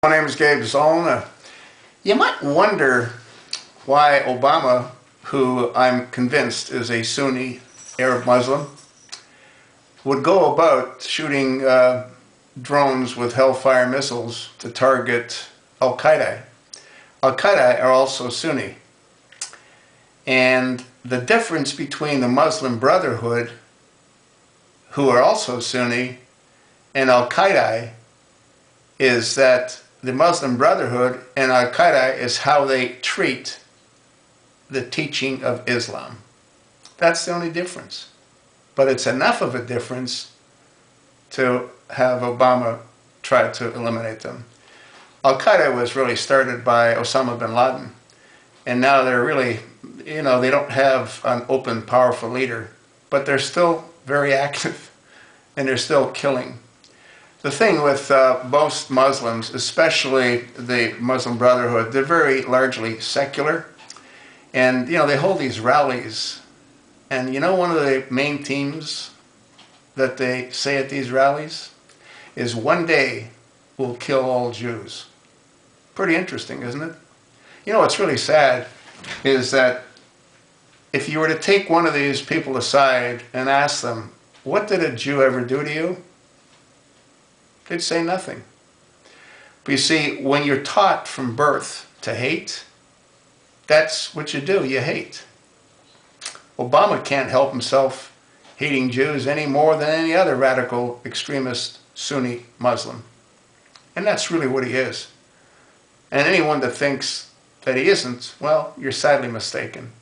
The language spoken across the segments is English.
My name is Gabe Zollner. You might wonder why Obama, who I'm convinced is a Sunni Arab Muslim, would go about shooting drones with Hellfire missiles to target al-Qaeda. Al-Qaeda are also Sunni. And the difference between the Muslim Brotherhood, who are also Sunni, and al-Qaeda is that the Muslim Brotherhood and al-Qaeda is how they treat the teaching of Islam. That's the only difference. But it's enough of a difference to have Obama try to eliminate them. Al-Qaeda was really started by Osama bin Laden. And now they're really, they don't have an open, powerful leader. But they're still very active. And they're still killing. The thing with most Muslims, especially the Muslim Brotherhood, they're very largely secular. And, they hold these rallies. And one of the main themes that they say at these rallies is one day we'll kill all Jews. Pretty interesting, isn't it? What's really sad is that if you were to take one of these people aside and ask them, what did a Jew ever do to you? They'd say nothing. But you see, when you're taught from birth to hate, that's what you do, you hate. Obama can't help himself hating Jews any more than any other radical extremist Sunni Muslim. And that's really what he is. And anyone that thinks that he isn't, well, you're sadly mistaken.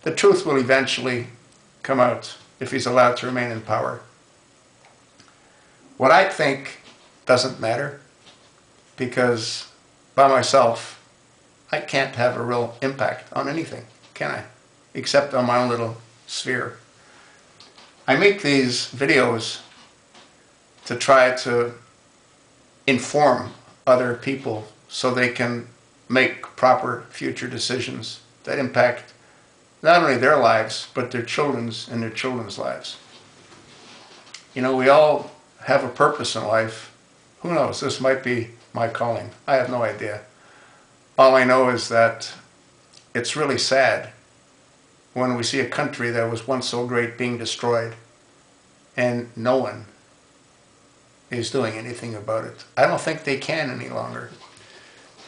The truth will eventually come out if he's allowed to remain in power. What I think doesn't matter, because by myself, I can't have a real impact on anything, can I? Except on my own little sphere. I make these videos to try to inform other people so they can make proper future decisions that impact not only their lives, but their children's and their children's lives. We all have a purpose in life. Who knows? This might be my calling. I have no idea. All I know is that it's really sad when we see a country that was once so great being destroyed and no one is doing anything about it. I don't think they can any longer.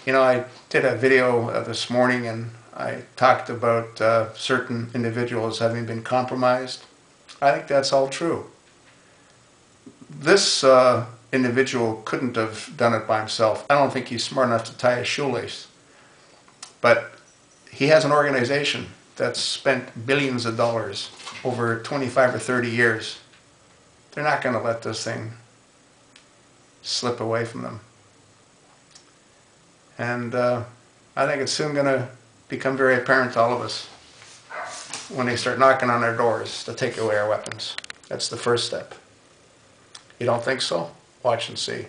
I did a video this morning and I talked about certain individuals having been compromised. I think that's all true. This individual couldn't have done it by himself. I don't think he's smart enough to tie a shoelace. But he has an organization that's spent billions of dollars over 25 or 30 years. They're not going to let this thing slip away from them. And I think it's soon going to become very apparent to all of us when they start knocking on our doors to take away our weapons. That's the first step. You don't think so? Watch and see.